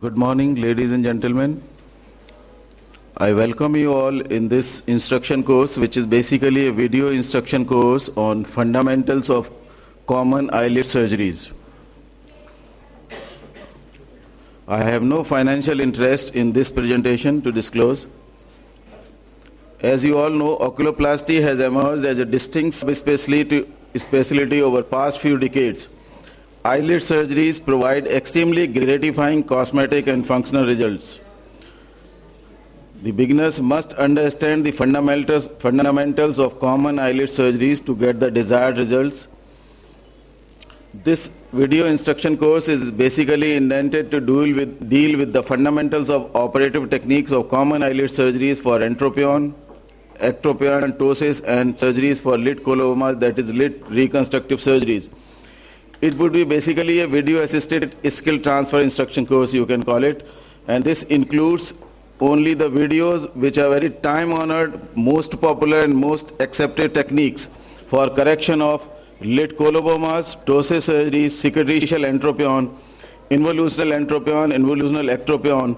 Good morning, ladies and gentlemen. I welcome you all in this instruction course, which is basically a video instruction course on fundamentals of common eyelid surgeries. I have no financial interest in this presentation to disclose. As you all know, oculoplasty has emerged as a distinct specialty over past few decades. Eyelid surgeries provide extremely gratifying cosmetic and functional results. The beginners must understand the fundamentals of common eyelid surgeries to get the desired results. This video instruction course is basically intended to deal with the fundamentals of operative techniques of common eyelid surgeries for entropion, ectropion, ptosis, and surgeries for lid colomas, that is lid reconstructive surgeries. It would be basically a video-assisted skill transfer instruction course, you can call it, and this includes only the videos which are very time-honored, most popular and most accepted techniques for correction of lid colobomas, ptosis surgery, cicatricial entropion, involutional entropion, involutional ectropion,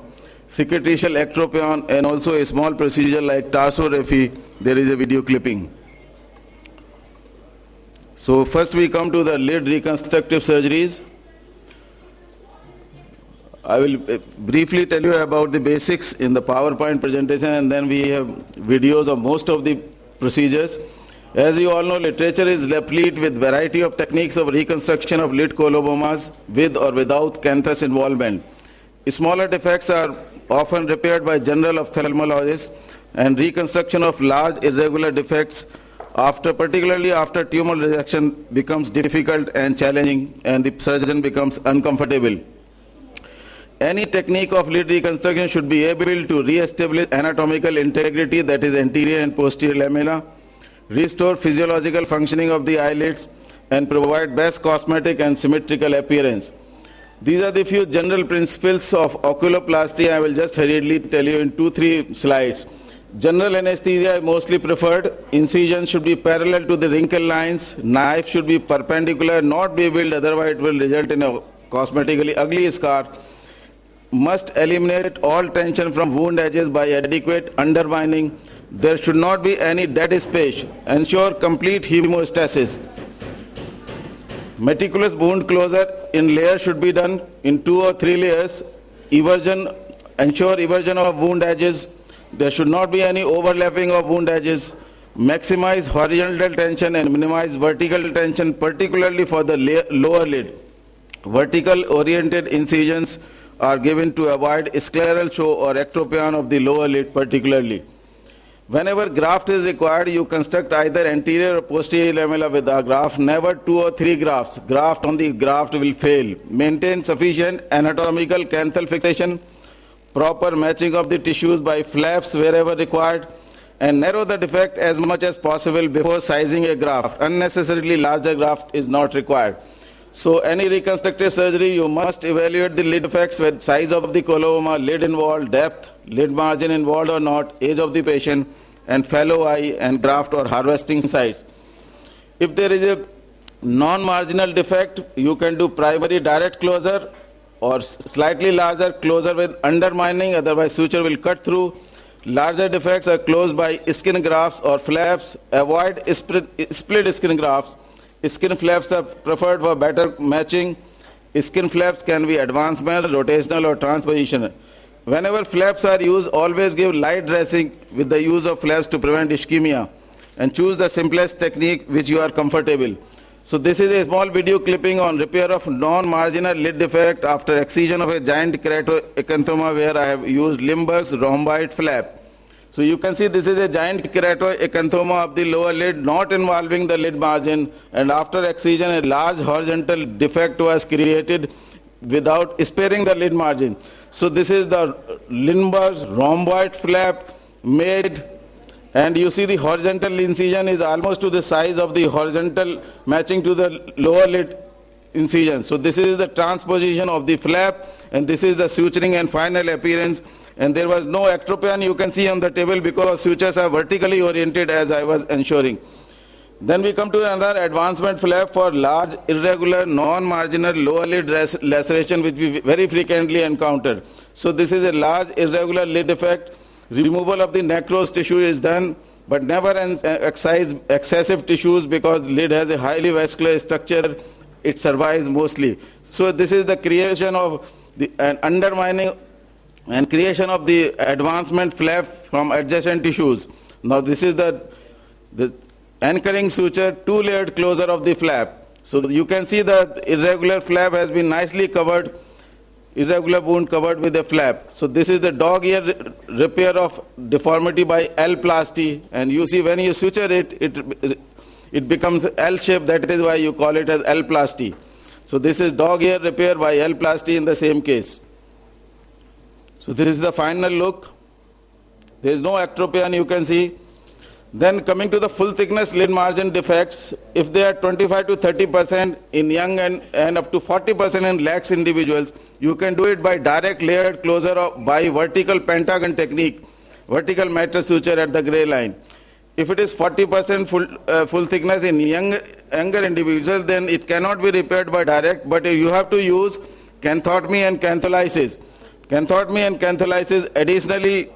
cicatricial ectropion, and also a small procedure like tarsorrhaphy. There is a video clipping. So first we come to the lid reconstructive surgeries. I will briefly tell you about the basics in the PowerPoint presentation, and then we have videos of most of the procedures. As you all know, literature is replete with variety of techniques of reconstruction of lid colobomas with or without canthus involvement. Smaller defects are often repaired by general ophthalmologists, and reconstruction of large irregular defects particularly after tumor resection becomes difficult and challenging, and the surgeon becomes uncomfortable. Any technique of lid reconstruction should be able to re-establish anatomical integrity, that is anterior and posterior lamella, restore physiological functioning of the eyelids, and provide best cosmetic and symmetrical appearance. These are the few general principles of oculoplasty. I will just hurriedly tell you in 2-3 slides. General anesthesia is mostly preferred. Incision should be parallel to the wrinkle lines. Knife should be perpendicular, not beveled, otherwise it will result in a cosmetically ugly scar. Must eliminate all tension from wound edges by adequate undermining. There should not be any dead space. Ensure complete hemostasis. Meticulous wound closure in layers should be done in 2 or 3 layers. Ensure eversion of wound edges. There should not be any overlapping of wound edges. Maximize horizontal tension and minimize vertical tension, particularly for the lower lid. Vertical oriented incisions are given to avoid scleral show or ectropion of the lower lid particularly. Whenever graft is required, you construct either anterior or posterior lamella with a graft, never 2 or 3 grafts. Graft on the graft will fail. Maintain sufficient anatomical canthal fixation, proper matching of the tissues by flaps wherever required, and narrow the defect as much as possible before sizing a graft. Unnecessarily larger graft is not required. So any reconstructive surgery, you must evaluate the lid defects with size of the coloboma, lid involved, depth, lid margin involved or not, age of the patient, and fellow eye and graft or harvesting sites. If there is a non-marginal defect, you can do primary direct closure or slightly larger closure with undermining, otherwise suture will cut through. Larger defects are closed by skin grafts or flaps. Avoid split skin grafts. Skin flaps are preferred for better matching. Skin flaps can be advancement, rotational or transpositional. Whenever flaps are used, always give light dressing with the use of flaps to prevent ischemia, and choose the simplest technique which you are comfortable. So this is a small video clipping on repair of non-marginal lid defect after excision of a giant keratoacanthoma, where I have used Limburg's rhomboid flap. So you can see this is a giant keratoacanthoma of the lower lid not involving the lid margin, and after excision a large horizontal defect was created without sparing the lid margin. So this is the Limburg's rhomboid flap made, and you see the horizontal incision is almost to the size of the horizontal matching to the lower lid incision. So this is the transposition of the flap, and this is the suturing and final appearance. And there was no ectropion you can see on the table because sutures are vertically oriented, as I was ensuring. Then we come to another advancement flap for large, irregular, non-marginal, lower lid laceration, which we very frequently encounter. So this is a large, irregular lid defect. Removal of the necrosed tissue is done, but never excise excessive tissues because lid has a highly vascular structure. It survives mostly. So this is the creation of an undermining and creation of the advancement flap from adjacent tissues. Now this is the anchoring suture, two-layered closure of the flap. So you can see the irregular flap has been nicely covered, irregular wound covered with a flap. So this is the dog ear repair of deformity by L-plasty, and you see when you suture it becomes L-shaped. That is why you call it as L-plasty. So this is dog ear repair by L-plasty in the same case. So this is the final look. There is no ectropion, you can see. Then coming to the full thickness lid margin defects, if they are 25 to 30% in young and up to 40% in lax individuals, you can do it by direct layered closure by vertical pentagon technique, vertical matter suture at the gray line. If it is 40% full thickness in younger individuals, then it cannot be repaired by direct, but you have to use canthotomy and cantholysis. Canthotomy and cantholysis additionally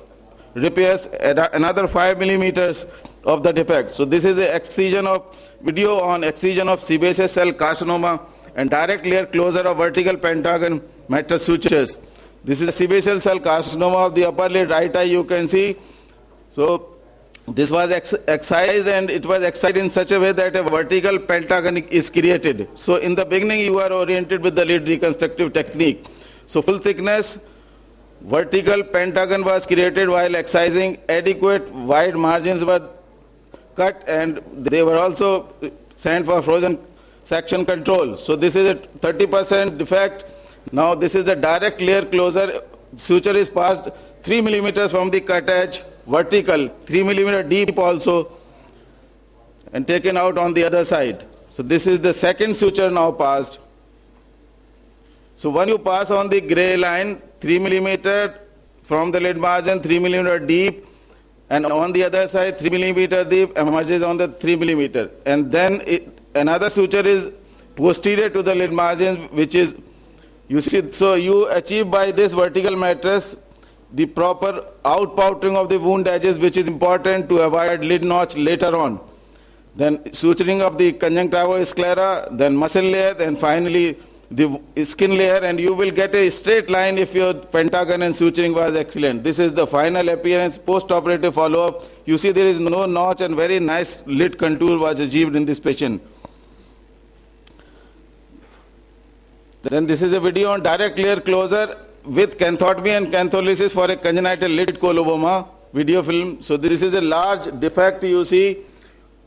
repairs another 5 millimeters of the defect. So this is a excision of video on excision of sebaceous cell carcinoma and direct layer closure of vertical pentagon matter sutures. This is a sebaceous cell carcinoma of the upper lid right eye, you can see. So this was excised, and it was excised in such a way that a vertical pentagon is created. So in the beginning you are oriented with the lid reconstructive technique. So full thickness vertical pentagon was created while excising. Adequate wide margins were cut, and they were also sent for frozen section control. So this is a 30% defect. Now this is the direct layer closure. Suture is passed 3 millimeters from the cut edge, vertical, 3 millimeter deep also, and taken out on the other side. So this is the second suture now passed. So when you pass on the gray line, 3 millimeter from the lid margin, 3 millimeter deep, and on the other side 3 millimeter deep emerges on the 3 millimeter. And then another suture is posterior to the lid margin, which is, you see, so you achieve by this vertical mattress the proper outpouting of the wound edges, which is important to avoid lid notch later on. Then suturing of the conjunctivo-sclera, then muscle layer, then finally the skin layer, and you will get a straight line if your pentagon and suturing was excellent. This is the final appearance, post-operative follow-up. You see there is no notch, and very nice lid contour was achieved in this patient. Then this is a video on direct layer closure with canthotomy and cantholysis for a congenital lid coloboma video film. So this is a large defect you see,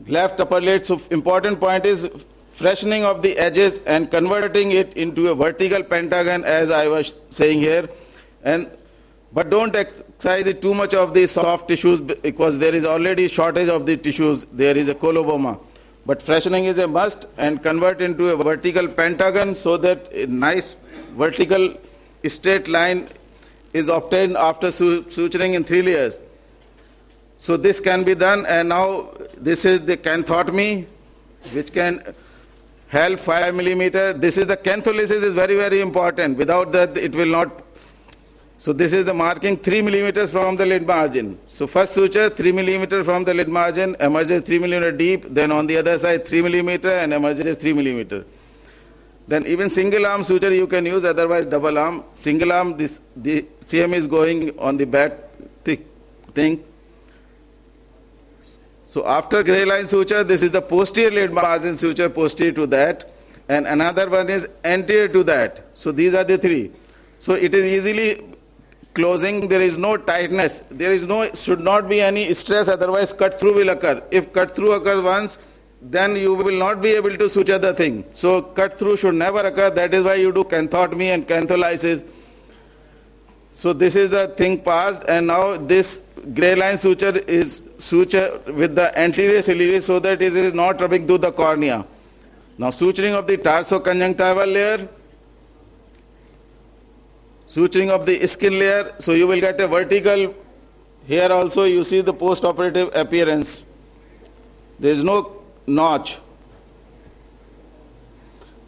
left upper lid. So important point is freshening of the edges and converting it into a vertical pentagon, as I was saying here. But don't excise it too much of the soft tissues, because there is already shortage of the tissues. There is a coloboma. But freshening is a must, and convert into a vertical pentagon so that a nice vertical straight line is obtained after suturing in 3 layers. So this can be done, and now this is the canthotomy, which can help 5 millimeter. This is the cantholysis is very, very important. Without that, it will not. So this is the marking 3 millimeters from the lid margin. So first suture 3 millimeter from the lid margin, emerges 3 millimeter deep. Then on the other side 3 millimeter and emerges 3 millimeter. Then even single arm suture you can use, otherwise double arm. Single arm, the CM is going on the back thing. So after gray line suture, this is the posterior lid margin suture, posterior to that, and another one is anterior to that. So these are the 3. So it is easily closing. There is no tightness. Should not be any stress, otherwise cut through will occur. If cut through occurs once, then you will not be able to suture the thing. So cut through should never occur. That is why you do canthotomy and cantholysis. So this is the thing passed, and now this gray line suture is suture with the anterior ciliary so that it is not rubbing through the cornea. Now suturing of the tarsoconjunctival layer, suturing of the skin layer, so you will get a vertical. Here also you see the post-operative appearance. There is no notch.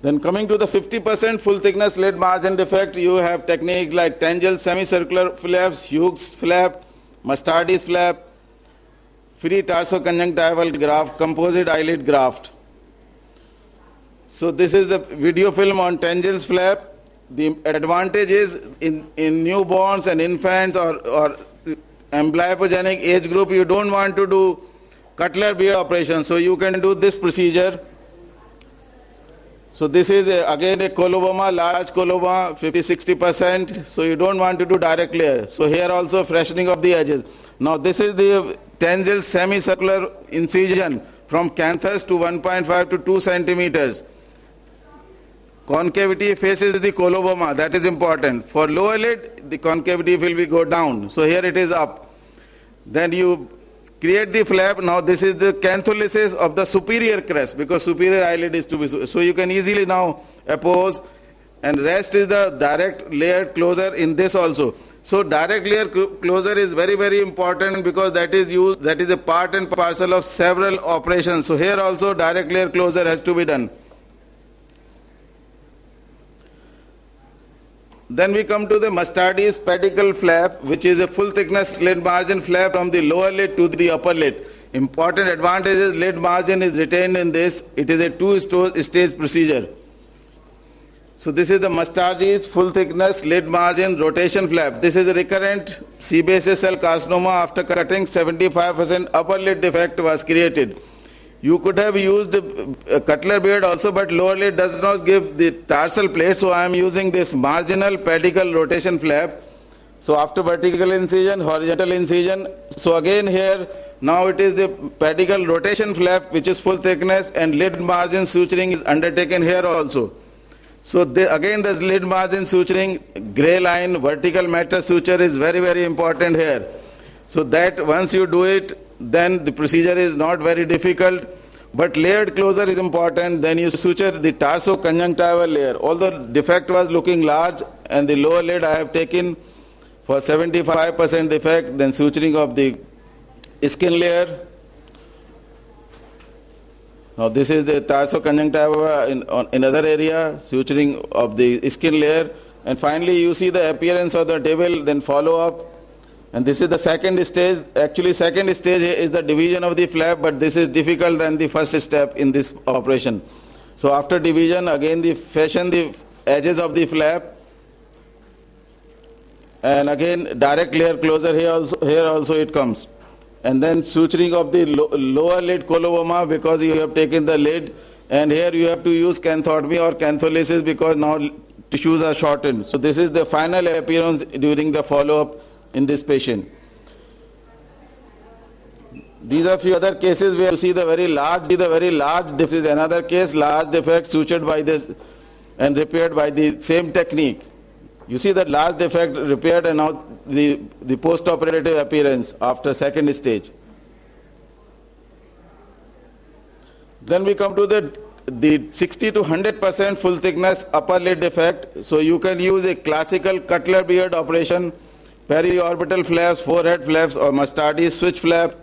Then coming to the 50% full thickness lid margin defect, you have techniques like Tangel semicircular flaps, Hughes flap, Mustardi's flap, free tarsoconjunctival graft, composite eyelid graft. So this is the video film on Tangel's flap. The advantage is in newborns and infants or amblyopogenic age group, you don't want to do Cutler beard operation, so you can do this procedure. So this is again a coloboma, large coloboma, 50-60%. So you don't want to do direct layer. So here also freshening of the edges. Now this is the Tangel semicircular incision from canthus to 1.5 to 2 centimeters. Concavity faces the coloboma, that is important. For lower lid, the concavity will go down. So here it is up. Then you create the flap. Now this is the cantholysis of the superior crest, because superior eyelid is to be, so you can easily now oppose, and rest is the direct layer closure in this also. So direct layer closure is very, very important, because that is used, that is a part and parcel of several operations. So here also direct layer closure has to be done. Then we come to the Mustardi's pedicle flap, which is a full thickness lid margin flap from the lower lid to the upper lid. Important advantage is lid margin is retained in this. It is a two-stage procedure. So this is the Mustardi's full thickness lid margin rotation flap. This is a recurrent sebaceous cell carcinoma. After cutting, 75% upper lid defect was created. You could have used a Cutler beard also, but lower lid does not give the tarsal plate, so I am using this marginal pedicle rotation flap. So after vertical incision, horizontal incision. So again here, now it is the pedicle rotation flap, which is full thickness, and lid margin suturing is undertaken here also. So again this lid margin suturing, gray line, vertical matter suture is very, very important here. So that once you do it, then the procedure is not very difficult, but layered closure is important. Then you suture the tarsoconjunctival layer. Although defect was looking large, and the lower lid I have taken for 75% defect, then suturing of the skin layer. Now this is the tarsoconjunctiva in other area, suturing of the skin layer, and finally you see the appearance of the devil, then follow up. And this is the second stage. Actually, second stage is the division of the flap, but this is difficult than the first step in this operation. So after division, again fashion the edges of the flap, and again direct layer closure here also it comes. And then suturing of the lower lid coloboma, because you have taken the lid, and here you have to use canthotomy or cantholysis because now tissues are shortened. So this is the final appearance during the follow-up in this patient. These are few other cases where you see the very large defect. This is another case, large defect sutured by this and repaired by the same technique. You see that large defect repaired, and now the post-operative appearance after second stage. Then we come to the 60 to 100% full thickness upper lid defect. So you can use a classical Cutler beard operation, periorbital flaps, forehead flaps, or Mustardi's switch flap.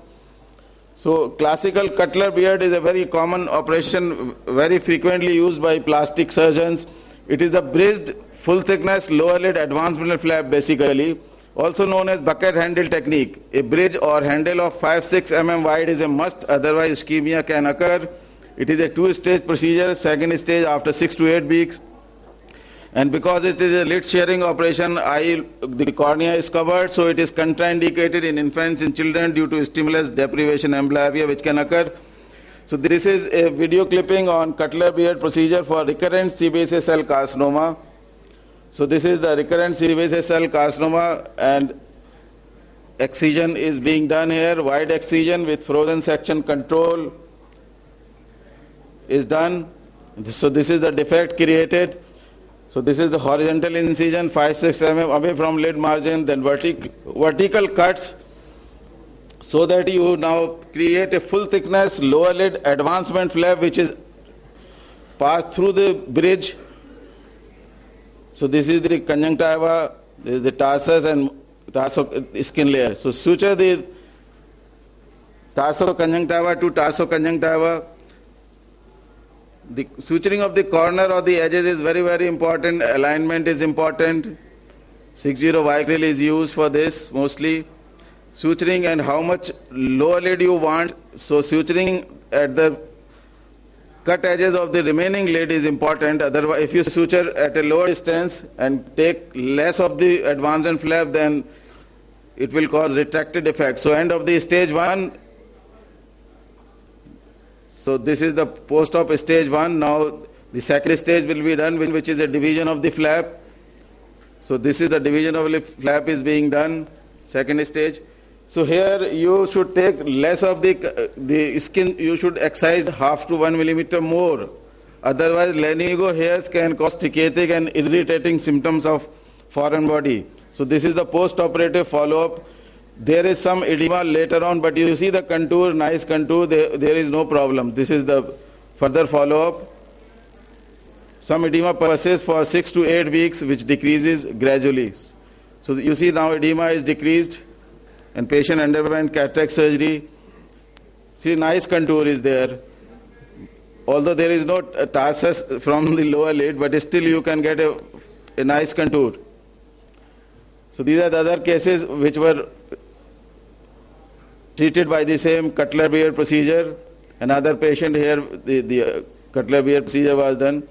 So classical Cutler beard is a very common operation, very frequently used by plastic surgeons. It is the bridged full thickness lower lid advancement flap, basically, also known as bucket handle technique. A bridge or handle of 5-6 mm wide is a must, otherwise ischemia can occur. It is a two-stage procedure, second stage after 6 to 8 weeks. And because it is a lid shearing operation, the cornea is covered, so it is contraindicated in infants and children due to stimulus deprivation amblyopia, which can occur. So this is a video clipping on Cutler beard procedure for recurrent sebaceous cell carcinoma. So this is the recurrent sebaceous cell carcinoma, and excision is being done here. Wide excision with frozen section control is done. So this is the defect created. So this is the horizontal incision, 5-6 mm away from lid margin, then vertical cuts, so that you now create a full thickness lower lid advancement flap, which is passed through the bridge. So this is the conjunctiva, this is the tarsus and skin layer. So suture the tarsoconjunctiva to tarsoconjunctiva. The suturing of the corner or the edges is very, very important. Alignment is important. 60 Vicryl is used for this mostly. Suturing and how much lower lid you want. So suturing at the cut edges of the remaining lid is important. Otherwise, if you suture at a lower distance and take less of the advanced flap, then it will cause retracted effect. So end of the stage 1. So this is the post-op stage 1. Now the second stage will be done, which is a division of the flap. So this is the division of the flap is being done, second stage. So here you should take less of the skin, you should excise half to 1 millimeter more. Otherwise, lanugo hairs can cause traumatic and irritating symptoms of foreign body. So this is the post-operative follow-up. There is some edema later on, but you see the contour, nice contour, there is no problem. This is the further follow-up. Some edema persists for 6 to 8 weeks, which decreases gradually. So you see now edema is decreased, and patient underwent cataract surgery. See, nice contour is there. Although there is no tarsus from the lower lid, but still you can get a nice contour. So these are the other cases which were treated by the same Cutler-Beard procedure. Another patient here, the Cutler-Beard procedure was done.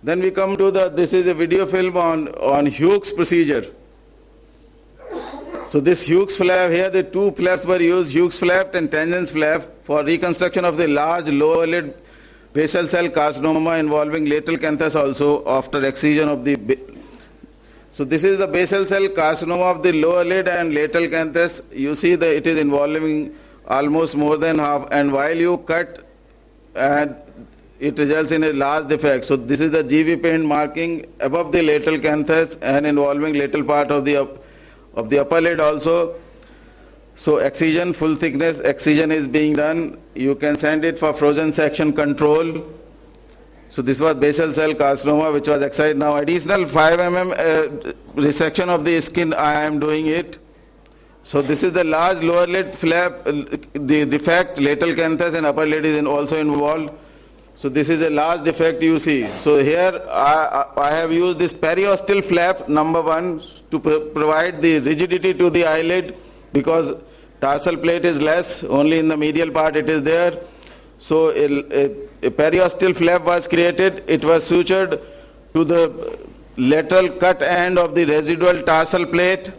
Then we come to this is a video film on Hughes procedure. So this Hughes flap, here the two flaps were used, Hughes flap and tangents flap, for reconstruction of the large lower lid basal cell carcinoma involving lateral canthus also after excision of the... So this is the basal cell carcinoma of the lower lid and lateral canthus. You see that it is involving almost more than half, and while you cut, it results in a large defect. So this is the GV paint marking above the lateral canthus and involving lateral part of the upper lid also. So excision, full thickness excision is being done. You can send it for frozen section control. So this was basal cell carcinoma which was excised. Now additional 5 mm resection of the skin I am doing it. So this is the large lower lid flap, the defect, lateral canthus and upper lid is also involved. So this is a large defect you see. So here I have used this periosteal flap number 1 to provide the rigidity to the eyelid, because tarsal plate is less, only in the medial part it is there. So a periosteal flap was created. It was sutured to the lateral cut end of the residual tarsal plate,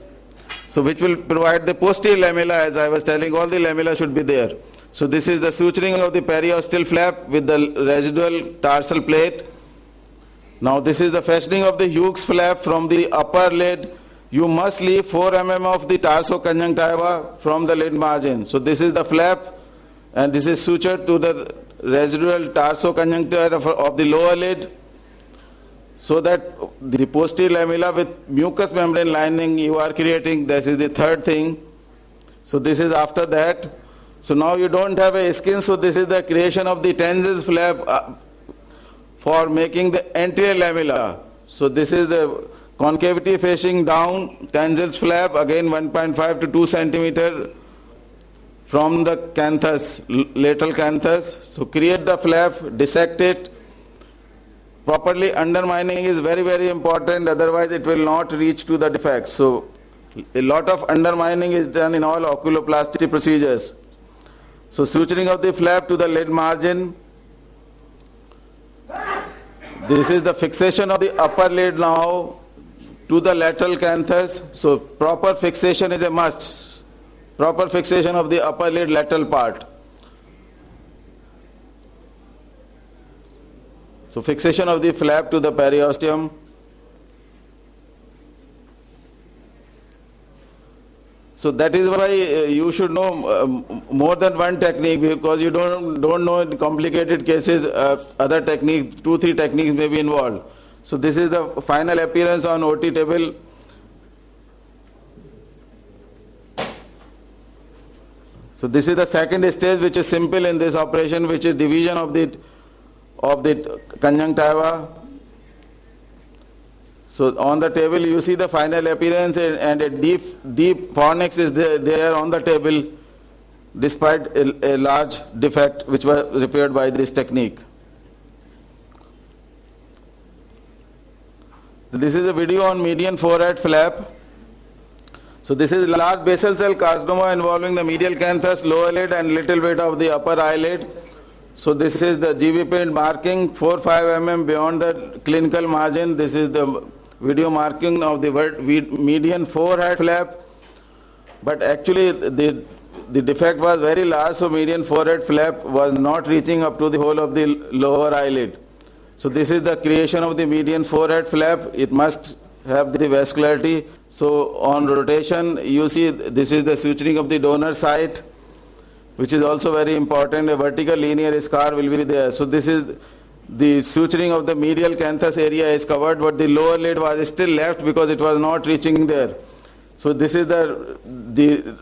so which will provide the posterior lamella. As I was telling, all the lamella should be there. So this is the suturing of the periosteal flap with the residual tarsal plate. Now this is the fashioning of the Hughes flap from the upper lid. You must leave 4 mm of the tarsoconjunctiva from the lid margin. So this is the flap, and this is sutured to the residual tarsoconjunctiva of the lower lid, so that the posterior lamella with mucous membrane lining you are creating. This is the third thing. So this is after that. So now you don't have a skin, so this is the creation of the tangents flap for making the anterior lamella. So this is the concavity facing down, tangents flap, again 1.5 to 2 centimeter from the canthus, lateral canthus. So create the flap, dissect it. Properly undermining is very, very important, otherwise it will not reach to the defect. So a lot of undermining is done in all oculoplasty procedures. So suturing of the flap to the lid margin. This is the fixation of the upper lid now to the lateral canthus. So proper fixation is a must. Proper fixation of the upper lid lateral part. So fixation of the flap to the periosteum. So that is why you should know more than one technique, because you don't know in complicated cases other techniques, 2-3 techniques may be involved. So this is the final appearance on OT table. So this is the second stage, which is simple in this operation, which is division of the conjunctiva. So on the table you see the final appearance, and a deep fornix is there on the table, despite a large defect which was repaired by this technique. This is a video on median forehead flap. So this is large basal cell carcinoma involving the medial canthus, lower lid and little bit of the upper eyelid. So this is the GV paint marking 4-5 mm beyond the clinical margin. This is the video marking of the median forehead flap. But actually the defect was very large, so median forehead flap was not reaching up to the whole of the lower eyelid. So this is the creation of the median forehead flap. It must have the vascularity. So on rotation, you see this is the suturing of the donor site, which is also very important. A vertical linear scar will be there. So this is the suturing of the medial canthus area is covered, but the lower lid was still left because it was not reaching there. So this is the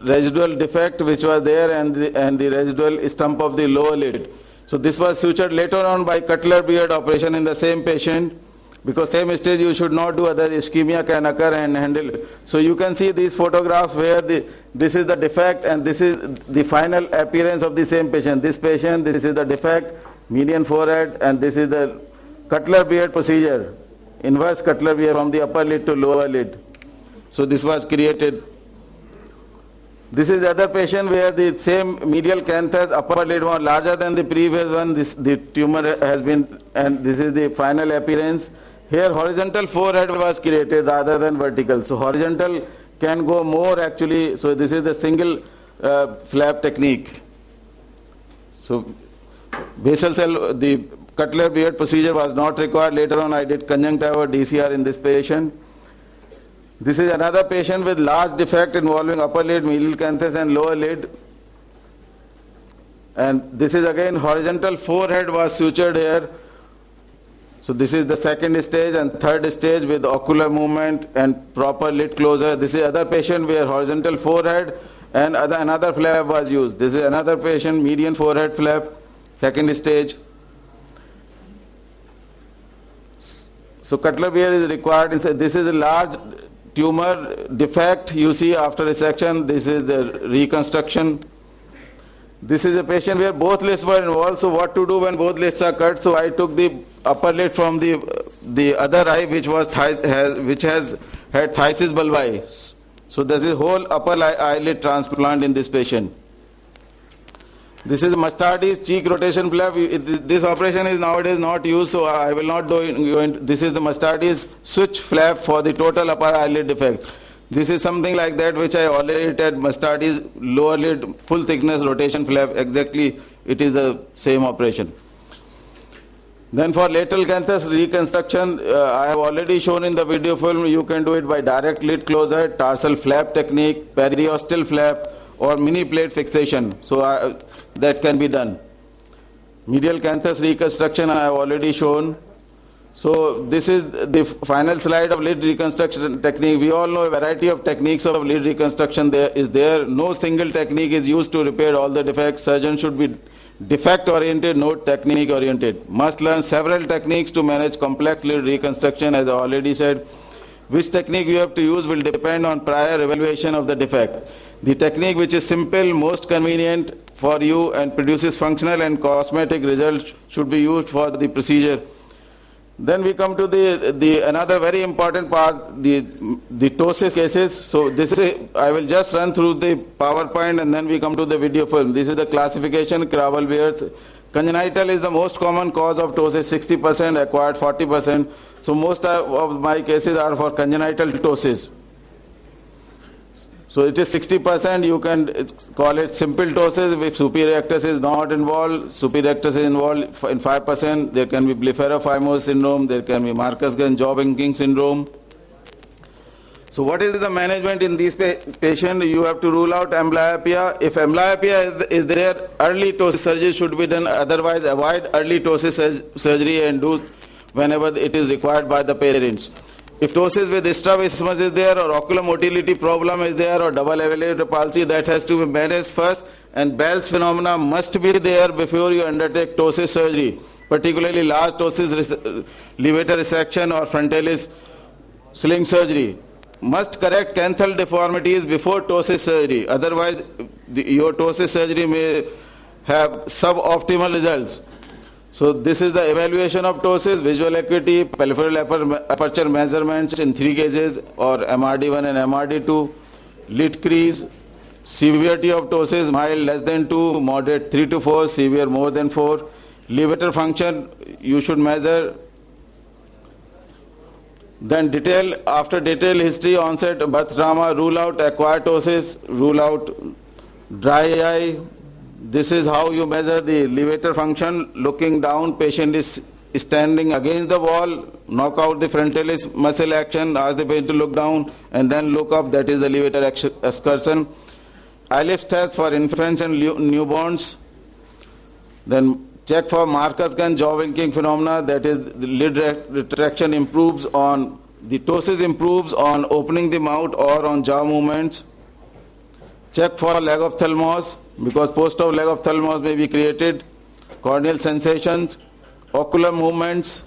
residual defect which was there, and the residual stump of the lower lid. So this was sutured later on by Cutler beard operation in the same patient, because same stage you should not do, other ischemia can occur and handle. So you can see these photographs where this is the defect and this is the final appearance of the same patient. This patient, this is the defect, median forehead, and this is the Cutler beard procedure, inverse Cutler beard from the upper lid to lower lid. So this was created. This is the other patient where the same medial canthus, upper lid was larger than the previous one. The tumor has been, and this is the final appearance. Here horizontal forehead was created rather than vertical. So horizontal can go more actually. So this is the single flap technique. So basal cell, the Cutler beard procedure was not required. Later on I did conjunctiva DCR in this patient. This is another patient with large defect involving upper lid, medial canthus and lower lid. And this is again horizontal forehead was sutured here. So this is the second stage and third stage with ocular movement and proper lid closure. This is other patient where horizontal forehead and another flap was used. This is another patient, median forehead flap, second stage. So Cutler beard is required. This is a large tumor defect you see after resection. This is the reconstruction. This is a patient where both lids were involved. So what to do when both lids are cut? So I took the upper lid from the other eye, which has had phthisis bulbi. So this is whole upper eyelid transplant in this patient. This is Mustardi's cheek rotation flap. This operation is nowadays not used, so I will not go into. This is the Mustardi's switch flap for the total upper eyelid defect. This is something like that which I already did. Mustardi's lower lid full thickness rotation flap. Exactly, it is the same operation. Then for lateral canthus reconstruction, I have already shown in the video film. You can do it by direct lid closure, tarsal flap technique, periostal flap, or mini plate fixation. So that can be done. Medial canthus reconstruction I have already shown. So this is the final slide of lid reconstruction technique. We all know a variety of techniques of lid reconstruction there is there. No single technique is used to repair all the defects. Surgeon should be defect oriented, not technique oriented. Must learn several techniques to manage complex lid reconstruction, as I already said. Which technique you have to use will depend on prior evaluation of the defect. The technique which is simple, most convenient for you and produces functional and cosmetic results should be used for the procedure. Then we come to the another very important part, the ptosis cases. So this is I will just run through the PowerPoint and then we come to the video film. This is the classification, Kraval beards. Congenital is the most common cause of ptosis, 60%, acquired 40%. So most of my cases are for congenital ptosis. So it is 60%, you can call it simple ptosis. If superior rectus is not involved, superior rectus is involved in 5%, there can be blepharophimosis syndrome, there can be Marcus-King syndrome. So what is the management in these patients? You have to rule out amblyopia. If amblyopia is there, early ptosis surgery should be done, otherwise avoid early ptosis surgery and do whenever it is required by the parents. If ptosis with strabismus is there, or ocular motility problem is there, or double avalier palsy, that has to be managed first, and Bell's phenomena must be there before you undertake ptosis surgery, particularly large ptosis levator resection or frontalis sling surgery. Must correct canthal deformities before ptosis surgery, otherwise your ptosis surgery may have suboptimal results. So this is the evaluation of ptosis, visual acuity, peripheral aperture measurements in 3 gauges or MRD1 and MRD2, lid crease, severity of ptosis, mild less than 2, moderate 3 to 4, severe more than 4. Levator function you should measure. Then after detailed history, onset, birth trauma, rule out acquired ptosis, rule out dry eye. This is how you measure the levator function. Looking down, patient is standing against the wall, knock out the frontalis muscle action, ask the patient to look down and then look up, that is the levator excursion. Ellipse test for infants and newborns. Then check for Marcus-Gunn jaw winking phenomena, that is the lid retraction improves on, the ptosis improves on opening the mouth or on jaw movements. Check for leg of ophthalmos, because post-op leg of ophthalmos may be created. Corneal sensations, ocular movements.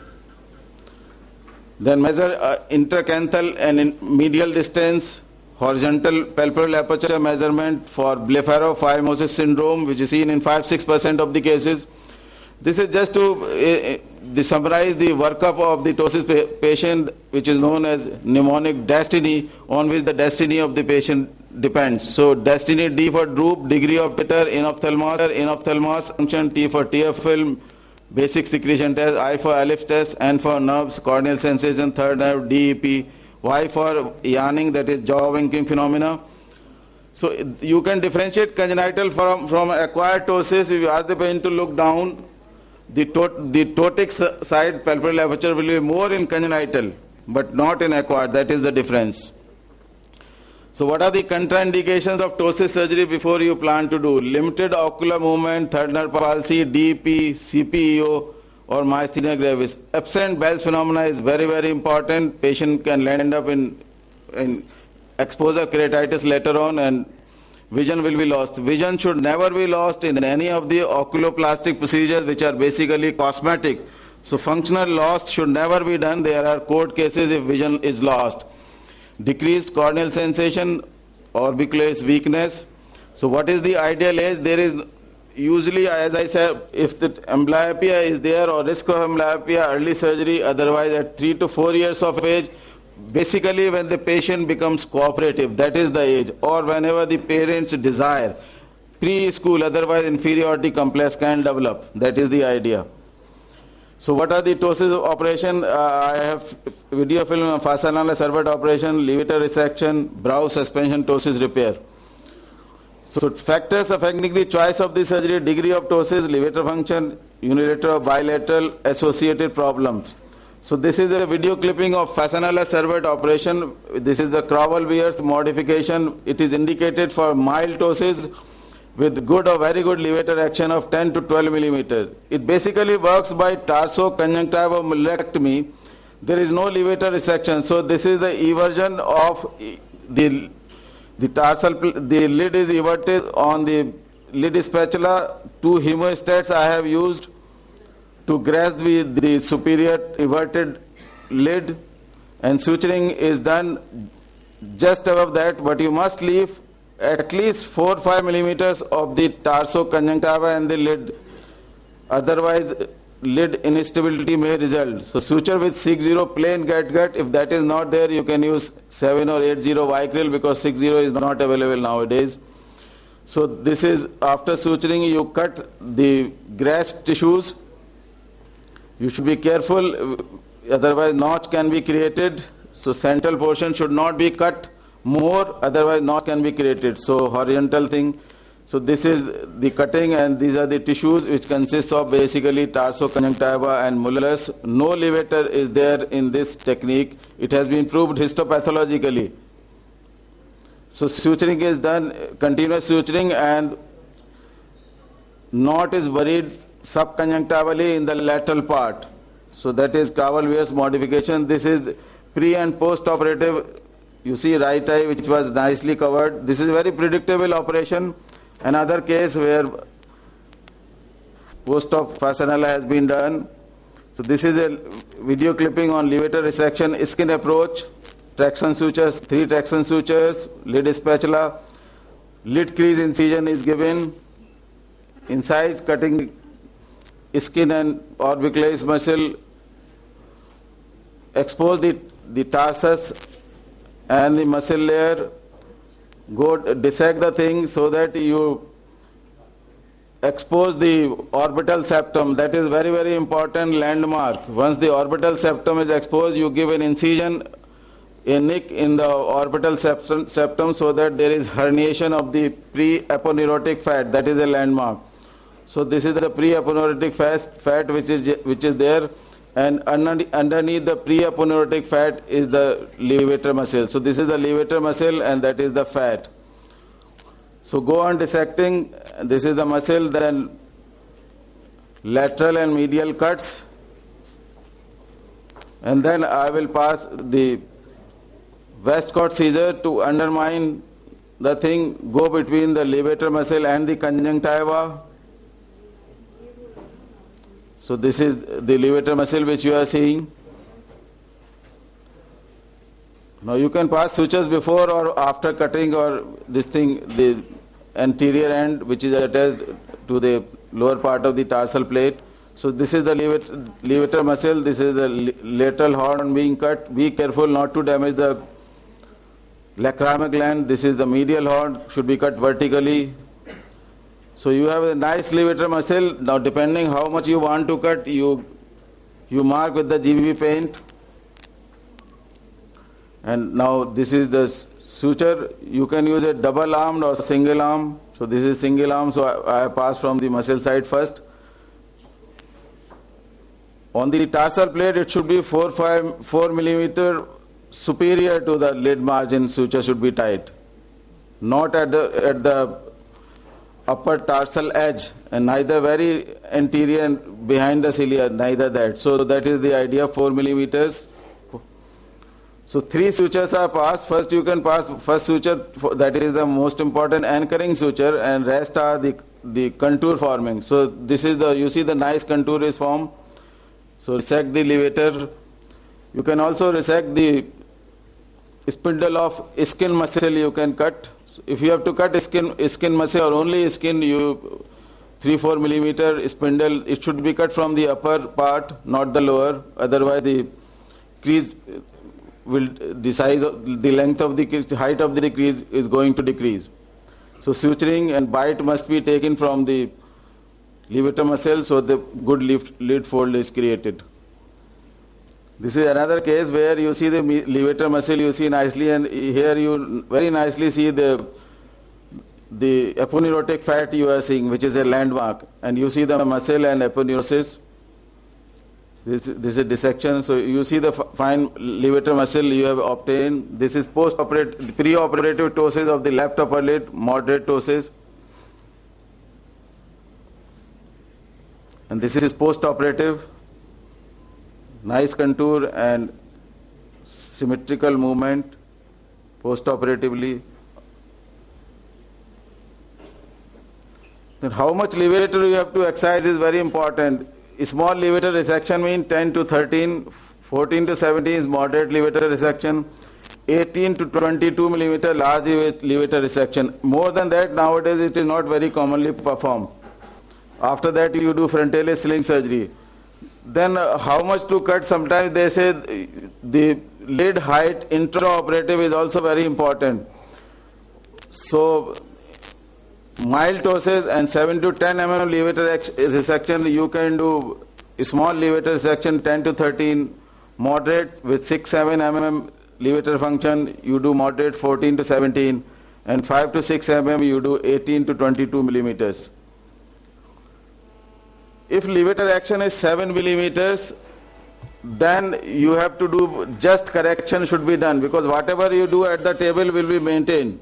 Then measure intercanthal and medial distance, horizontal palpebral aperture measurement for blepharophimosis syndrome, which is seen in 5-6% of the cases. This is just to summarize the workup of the ptosis patient, which is known as mnemonic destiny, on which the destiny of the patient depends. So destiny, D for droop, degree of titter, in ophthalmos function, T for tear film, basic secretion test, I for ellipse test, N for nerves, corneal sensation, third nerve, DEP, Y for yawning, that is jaw winking phenomena. So you can differentiate congenital from acquired ptosis. If you ask the patient to look down, the ptotic side palpebral aperture will be more in congenital, but not in acquired. That is the difference. So what are the contraindications of ptosis surgery before you plan to do? Limited ocular movement, third nerve palsy, DEP, CPEO, or myasthenia gravis. Absent Bell's phenomena is very, very important. Patient can end up in exposure keratitis later on, and vision will be lost. Vision should never be lost in any of the oculoplastic procedures, which are basically cosmetic. So functional loss should never be done. There are court cases if vision is lost. Decreased corneal sensation, orbicularis weakness. So what is the ideal age? There is usually, as I said, if the amblyopia is there or risk of amblyopia, early surgery, otherwise at 3 to 4 years of age. Basically when the patient becomes cooperative, that is the age, or whenever the parents desire. Preschool, otherwise inferiority complex can develop. That is the idea. So what are the ptosis operation? I have video film of fascianal servate operation, levator resection, brow suspension, ptosis repair. So factors affecting the choice of the surgery: degree of ptosis, levator function, unilateral or bilateral, associated problems. So this is a video clipping of fascianal servate operation. This is the Crowell-Wears modification. It is indicated for mild ptosis with good or very good levator action of 10 to 12 millimeter. It basically works by tarsoconjunctivomelectomy. There is no levator resection. So this is the eversion of the tarsal. The lid is everted on the lid spatula. 2 hemostats I have used to grasp the superior everted lid, and suturing is done just above that, but you must leave at least 4 or 5 millimeters of the tarsoconjunctiva and the lid, otherwise lid instability may result. So suture with 6-0 plain gut. If that is not there, you can use 7 or 8-0 Vicryl, because 6-0 is not available nowadays. So this is after suturing, you cut the grasp tissues. You should be careful, otherwise notch can be created. So central portion should not be cut more, otherwise notch can be created. So horizontal thing. So this is the cutting, and these are the tissues, which consists of basically tarsoconjunctiva and molars. No levator is there in this technique. It has been proved histopathologically. So suturing is done, continuous suturing, and knot is buried subconjunctivally in the lateral part. So that is Crowell-Wears modification. This is pre and post operative. You see right eye, which was nicely covered. This is a very predictable operation. Another case where post-op fascianula has been done. So this is a video clipping on levator resection, skin approach, traction sutures, 3 traction sutures, lid spatula, lid crease incision is given, incise cutting skin and orbicularis muscle, expose the tarsus and the muscle layer, go dissect the thing so that you expose the orbital septum. That is very, very important landmark. Once the orbital septum is exposed, you give an incision, a nick in the orbital septum so that there is herniation of the pre-aponeurotic fat. That is a landmark. So this is the pre-aponeurotic fat which is there, and underneath the pre-aponeurotic fat is the levator muscle. So this is the levator muscle and that is the fat. So go on dissecting. This is the muscle, then lateral and medial cuts, and then I will pass the Westcott scissor to undermine the thing, go between the levator muscle and the conjunctiva. So this is the levator muscle which you are seeing. Now you can pass sutures before or after cutting, or this thing, the anterior end which is attached to the lower part of the tarsal plate. So this is the levator muscle, this is the lateral horn being cut. Be careful not to damage the lacrimal gland. This is the medial horn, should be cut vertically. So you have a nice levator muscle. Now depending how much you want to cut, you mark with the GBB paint. And now this is the suture. You can use a double armed or single arm. So this is single arm, so I pass from the muscle side first. On the tarsal plate, it should be 4 millimeter superior to the lid margin. Suture should be tight, not at the upper tarsal edge, and neither very anterior and behind the cilia, neither that. So that is the idea, 4 millimeters. So 3 sutures are passed. First you can pass first suture, that is the most important anchoring suture, and rest are the contour forming. So this is you see the nice contour is formed. So resect the levator. You can also resect the spindle of skin muscle you can cut. So if you have to cut skin muscle or only skin, 3-4 millimeter spindle, it should be cut from the upper part, not the lower. Otherwise the crease the size of the length of the crease, height of the crease is going to decrease. So suturing and bite must be taken from the levator muscle, so the good lid fold is created. This is another case where you see the levator muscle, you see nicely, and here you very nicely see the aponeurotic fat you are seeing, which is a landmark, and you see the muscle and aponeurosis. This is dissection. So you see the fine levator muscle you have obtained. This is pre-operative ptosis of the left upper lid, moderate ptosis. And this is post-operative. Nice contour and symmetrical movement post-operatively. Then how much levator you have to excise is very important. Small levator resection means 10 to 13, 14 to 17 is moderate levator resection, 18 to 22 millimeter large levator resection. More than that, nowadays it is not very commonly performed. After that you do frontalis sling surgery. Then how much to cut? Sometimes they say the lid height intraoperative is also very important. So mild ptosis and 7 to 10 mm levator resection, you can do small levator resection 10 to 13, moderate with 6-7 mm levator function, you do moderate 14 to 17, and 5 to 6 mm you do 18 to 22 millimeters. If levator action is 7 millimeters, then you have to do just correction should be done, because whatever you do at the table will be maintained.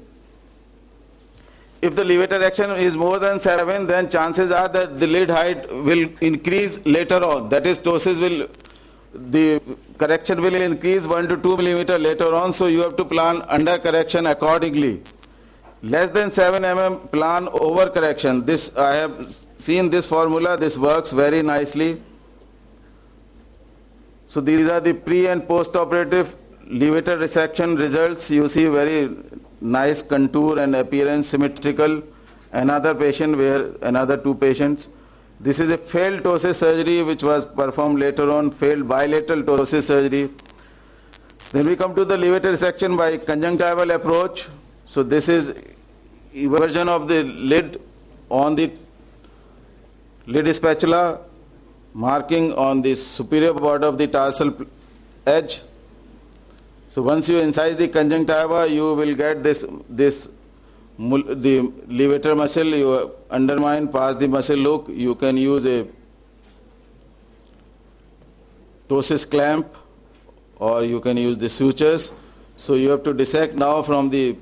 If the levator action is more than 7, then chances are that the lid height will increase later on. That is, the correction will increase 1 to 2 millimeter later on, so you have to plan under correction accordingly. Less than 7 mm plan over correction. This I have seen this formula, this works very nicely. So these are the pre and post operative levator resection results. You see very nice contour and appearance, symmetrical. Another patient where another 2 patients. This is a failed ptosis surgery which was performed later on, failed bilateral ptosis surgery. Then we come to the levator resection by conjunctival approach. So this is eversion of the lid on the lid spatula, marking on the superior border of the tarsal edge. So once you incise the conjunctiva, you will get the levator muscle. You undermine past the muscle look. You can use a ptosis clamp, or you can use the sutures. So you have to dissect now from the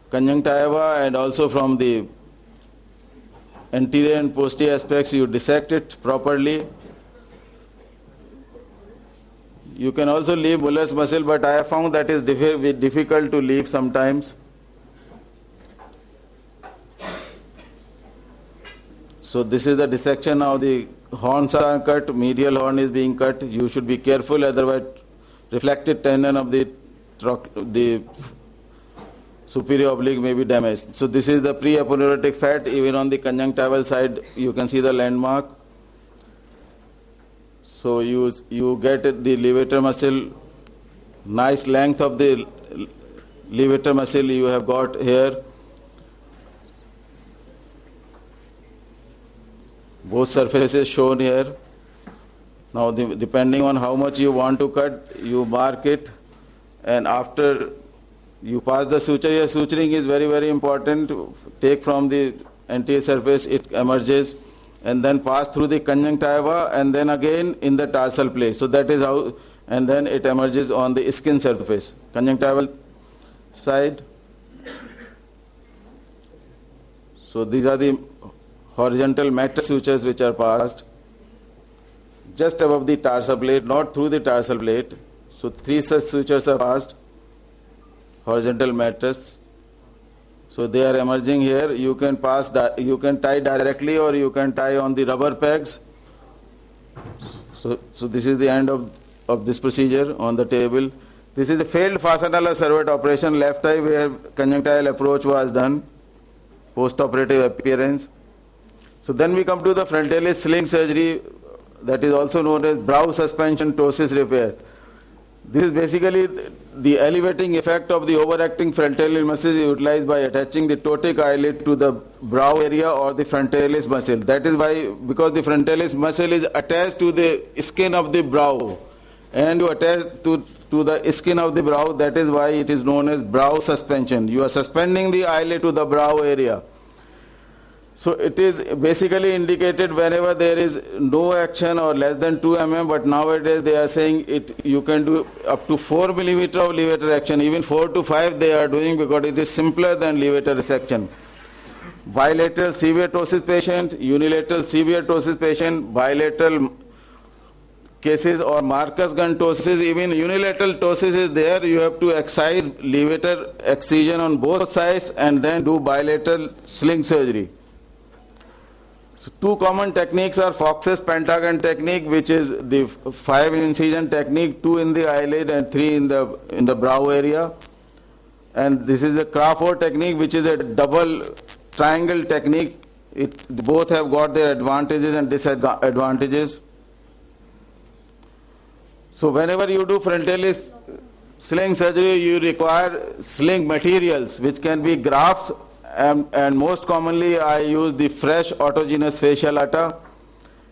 conjunctiva and also from the anterior and posterior aspects. You dissect it properly. You can also leave bullous muscle, but I have found that is difficult to leave sometimes. So this is the dissection. Now the horns are cut, medial horn is being cut. You should be careful, otherwise reflected tendon of the superior oblique may be damaged. So this is the pre-aponeurotic fat. Even on the conjunctival side, you can see the landmark. So you get the levator muscle, nice length of the levator muscle you have got here. Both surfaces shown here. Now depending on how much you want to cut, you mark it, and after you pass the suture. Here suturing is very, very important. Take from the anterior surface, it emerges, and then pass through the conjunctiva, and then again in the tarsal plate. So that is how, and then it emerges on the skin surface, conjunctival side. So these are the horizontal mattress sutures which are passed just above the tarsal plate, not through the tarsal plate. So 3 such sutures are passed, horizontal mattress. So they are emerging here. You can pass, you can tie directly, or you can tie on the rubber pegs. So this is the end of this procedure on the table. This is a failed fascicular servate operation, left eye, where conjunctival approach was done, post-operative appearance. So then we come to the frontalis sling surgery, that is also known as brow suspension ptosis repair. This is basically the elevating effect of the overacting frontalis muscle utilized by attaching the ptotic eyelid to the brow area or the frontalis muscle. That is why, because the frontalis muscle is attached to the skin of the brow, and you attach to the skin of the brow, that is why it is known as brow suspension. You are suspending the eyelid to the brow area. So it is basically indicated whenever there is no action or less than 2 mm, but nowadays they are saying you can do up to 4 millimeter of levator action, even 4 to 5 they are doing, because it is simpler than levator resection. Bilateral severe ptosis patient, unilateral severe ptosis patient, bilateral cases or Marcus Gunn ptosis, even unilateral ptosis is there, you have to excise levator excision on both sides and then do bilateral sling surgery. So 2 common techniques are Fox's pentagon technique, which is the 5 incision technique, 2 in the eyelid and 3 in the brow area. And this is the Crawford technique, which is a double triangle technique. Both have got their advantages and disadvantages. So whenever you do frontalis sling surgery, you require sling materials, which can be grafts, and most commonly I use the fresh autogenous fasciolata.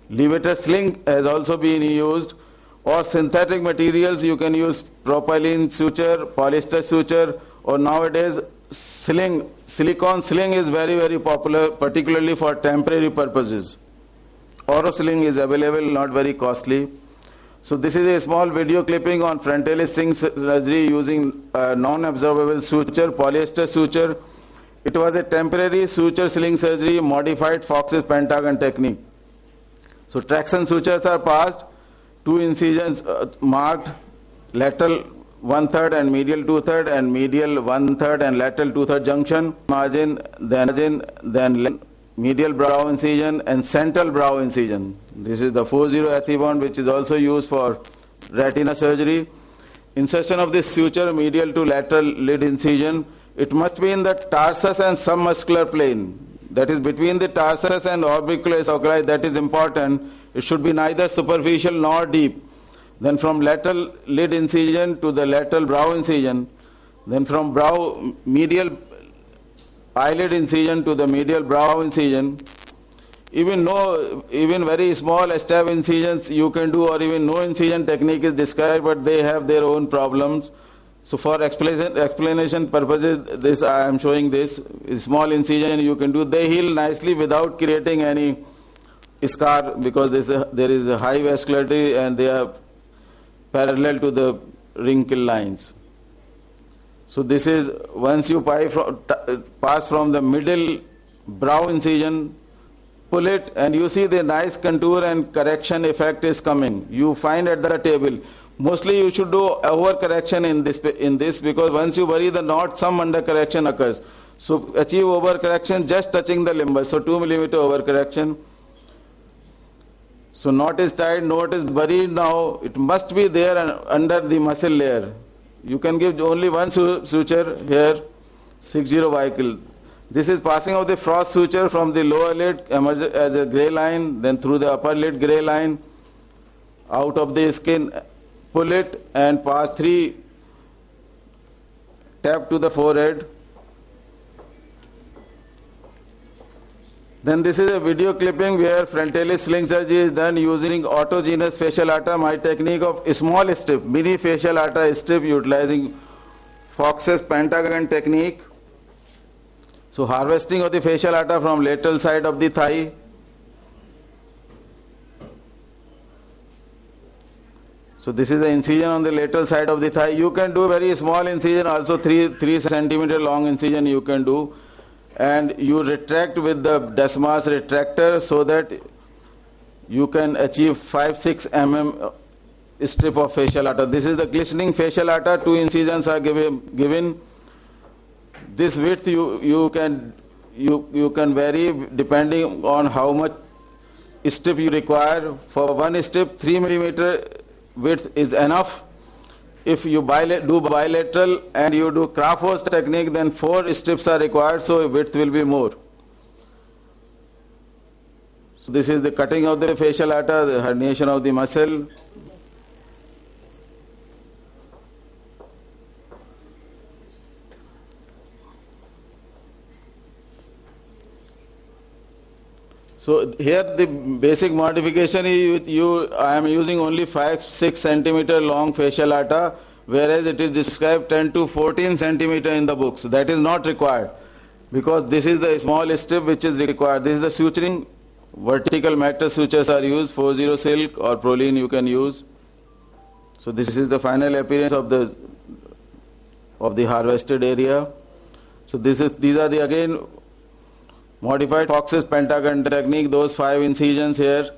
Levator sling has also been used, or synthetic materials. You can use propylene suture, polyester suture, or nowadays silicone sling is very, very popular, particularly for temporary purposes. Oro sling is available, not very costly. So this is a small video clipping on frontalis sling surgery using non-absorbable suture, polyester suture. It was a temporary suture sling surgery, modified Fox's pentagon technique. So traction sutures are passed, 2 incisions marked, lateral 1/3 and medial 2/3, and medial 1/3 and lateral 2/3 junction, margin, then medial brow incision and central brow incision. This is the 4-0 ethibond, which is also used for retina surgery. Insertion of this suture medial to lateral lid incision. It must be in the tarsus and submuscular plane. that is between the tarsus and orbicularis oculi, that is important. It should be neither superficial nor deep. Then from lateral lid incision to the lateral brow incision, then from brow medial eyelid incision to the medial brow incision. Even very small stab incisions you can do, or even no incision technique is described, but they have their own problems. So for explanation purposes, this I am showing this small incision you can do. They heal nicely without creating any scar, because there is a high vascularity and they are parallel to the wrinkle lines. So this is once you pass from the middle brow incision, pull it, and you see the nice contour and correction effect is coming. You find at the table. Mostly you should do over correction in this because once you bury the knot, some under correction occurs. So achieve over correction just touching the limbus. So 2 mm over correction. So knot is tied, knot is buried now. It must be there under the muscle layer. You can give only one suture here, 60 Weichel. This is passing of the frost suture from the lower lid emerges as a gray line, then through the upper lid gray line, out of the skin, pull it and pass 3 tap to the forehead. Then this is a video clipping where frontalis sling surgery is done using autogenous fasciolata, my technique of small strip, mini fasciolata strip utilizing Fox's pentagon technique. So harvesting of the fasciolata from lateral side of the thigh. So this is the incision on the lateral side of the thigh. You can do very small incision, also 3 centimeter long incision you can do. And you retract with the Desmas retractor so that you can achieve 5-6 mm strip of fasciolata. This is the glistening fasciolata. 2 incisions are given. This width you can vary depending on how much strip you require. For one strip, 3 mm width is enough. If you do bilateral and you do Crawford's technique, then 4 strips are required, so width will be more. So this is the cutting of the fasciolata, the herniation of the muscle. So here the basic modification is I am using only 5-6 centimeter long fasciolata, whereas it is described 10 to 14 centimeter in the books. That is not required because this is the small strip which is required. This is the suturing. Vertical mattress sutures are used, 40 silk or Prolene you can use. So this is the final appearance of the harvested area. So these are the again modified Fox's pentagon technique, those 5 incisions here.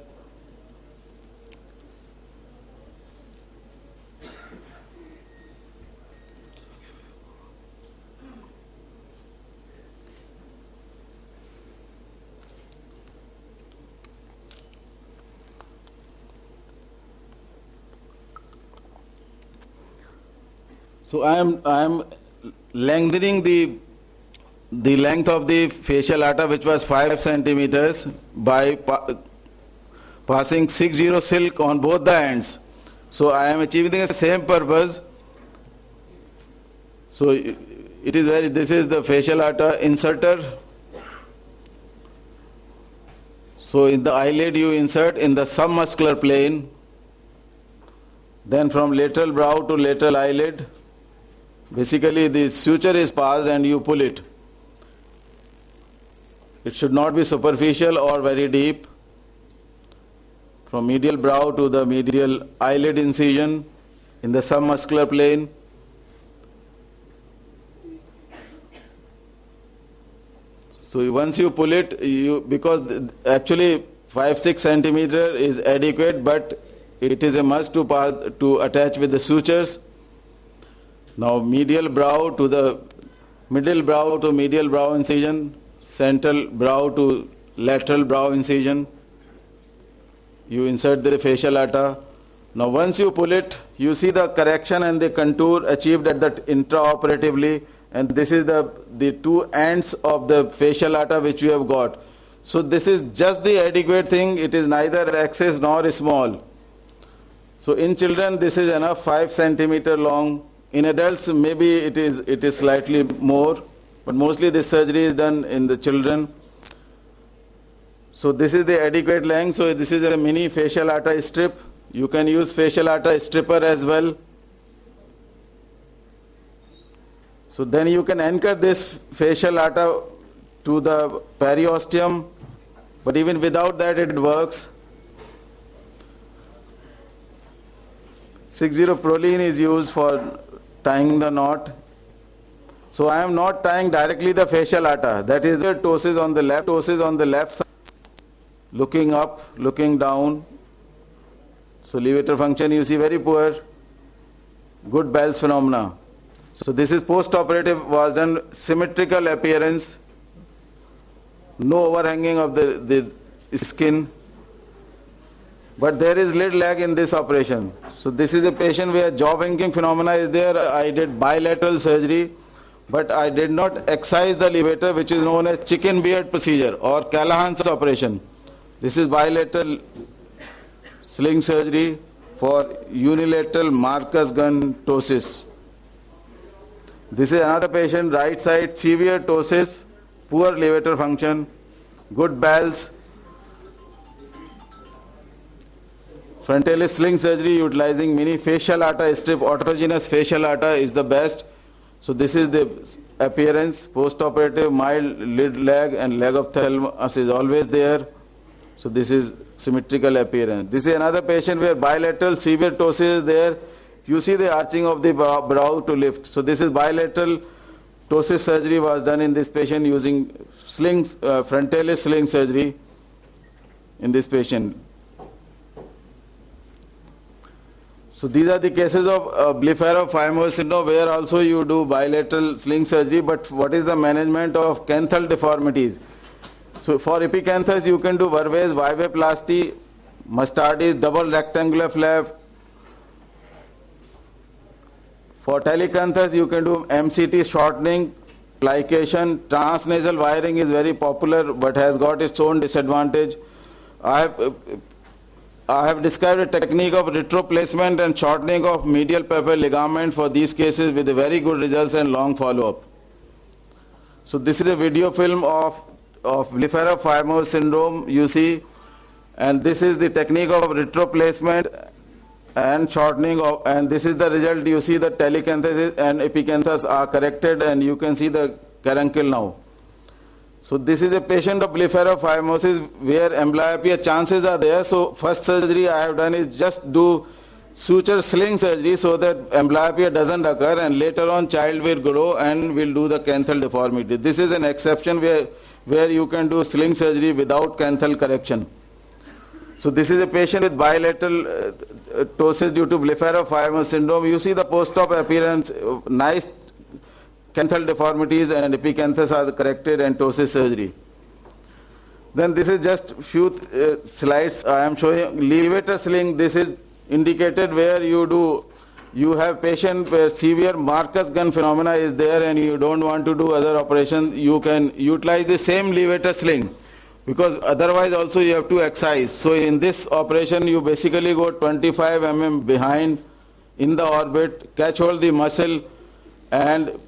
So I am lengthening the length of the fasciolata, which was 5 centimeters, by passing 60 silk on both the ends. So I am achieving the same purpose. So this is the fasciolata inserter. So in the eyelid you insert in the submuscular plane, then from lateral brow to lateral eyelid. Basically the suture is passed and you pull it. It should not be superficial or very deep. From medial brow to the medial eyelid incision in the submuscular plane. So once you pull it, because actually 5-6 centimeter is adequate, but it is a must to attach with the sutures. Now medial brow to the middle brow to medial brow incision, central brow to lateral brow incision. You insert the fasciolata. Now once you pull it, you see the correction and the contour achieved at that intraoperatively, and this is the two ends of the facial atta which you have got. So this is just the adequate thing. It is neither excess nor small. So in children this is enough, 5 centimeter long. In adults maybe it is slightly more, but mostly this surgery is done in the children. So this is the adequate length. So this is a mini facial atta strip. You can use facial atta stripper as well. So then you can anchor this facial atta to the periosteum, but even without that it works. 6-Proline is used for tying the knot. So I am not tying directly the facial atta. That is the ptosis on the left side, looking up, looking down. So levator function you see very poor. Good Bell's phenomena. So this is post-operative, was done, symmetrical appearance, no overhanging of the skin, but there is lid lag in this operation. So this is a patient where jaw winking phenomena is there. I did bilateral surgery, but I did not excise the levator, which is known as chicken beard procedure or Callahan's operation. This is bilateral sling surgery for unilateral Marcus gun ptosis. This is another patient, right side, severe ptosis, poor levator function, good Bell's. Frontalis sling surgery utilizing mini facial atta strip, autogenous facial atta is the best. So this is the appearance, post-operative, mild lid lag and lag of thalamus is always there. So this is symmetrical appearance. This is another patient where bilateral severe ptosis is there. You see the arching of the brow to lift. So this is bilateral ptosis surgery was done in this patient using slings, frontalis sling surgery in this patient. So these are the cases of blepharophimosis syndrome where also you do bilateral sling surgery, but what is the management of canthal deformities? So for epicanthus you can do Verwe's vivaplasty, Mustardi's double rectangular flap. For telecanthus you can do MCT shortening, plication. Transnasal wiring is very popular but has got its own disadvantage. I have described a technique of retroplacement and shortening of medial palpebral ligament for these cases with very good results and long follow-up. So this is a video film of blepharophimosis syndrome you see, and this is the technique of retroplacement and shortening of, and this is the result. You see the telecanthus and epicanthus are corrected and you can see the caruncle now. So this is a patient of blepharophimosis where amblyopia chances are there. So first surgery I have done is just do suture sling surgery so that amblyopia doesn't occur, and later on child will grow and will do the canthal deformity. This is an exception where you can do sling surgery without canthal correction. So this is a patient with bilateral ptosis due to blepharophimosis syndrome. You see the post-op appearance, nice canthal deformities and epicanthus are corrected and ptosis surgery. Then this is just few slides I am showing. Levator sling, this is indicated where you have patient where severe Marcus gun phenomena is there and you don't want to do other operations. You can utilize the same levator sling, because otherwise also you have to excise. So in this operation you basically go 25 mm behind in the orbit, catch hold the muscle, and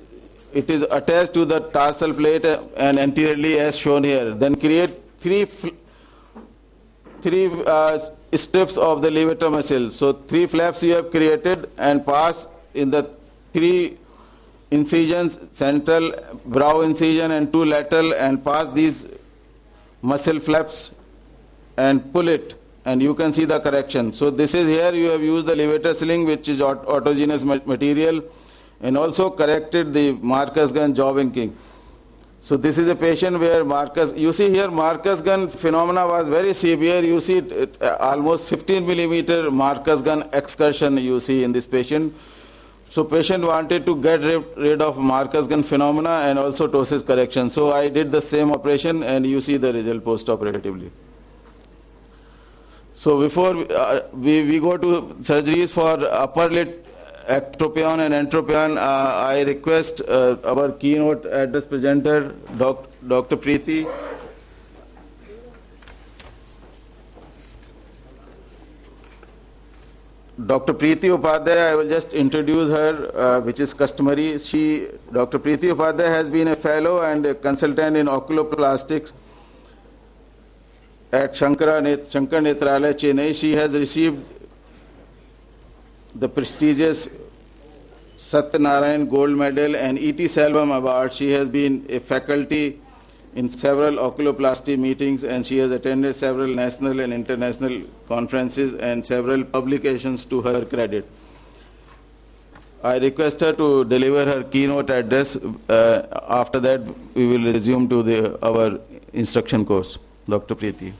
it is attached to the tarsal plate and anteriorly as shown here. Then create three strips of the levator muscle. So 3 flaps you have created and pass in the 3 incisions, central, brow incision and 2 lateral, and pass these muscle flaps and pull it, and you can see the correction. So this is here you have used the levator sling, which is autogenous material, and also corrected the Marcus gun jaw winking. So this is a patient where Marcus, you see here Marcus gun phenomena was very severe. You see almost 15 millimeter Marcus gun excursion you see in this patient. So patient wanted to get rid of Marcus gun phenomena and also ptosis correction. So I did the same operation and you see the result post-operatively. So before we go to surgeries for upper lid ectropion and entropion, I request our keynote address presenter, Dr. Preeti. Dr. Preeti Upadhyay, I will just introduce her, which is customary. Dr. Preeti Upadhyay has been a fellow and a consultant in oculoplastics at Shankar Netralaya, Chennai. She has received the prestigious Satyanarayan Gold Medal and E.T. Selvam Award. She has been a faculty in several oculoplasty meetings, and she has attended several national and international conferences and several publications to her credit. I request her to deliver her keynote address. After that, we will resume to our instruction course. Dr. Preeti.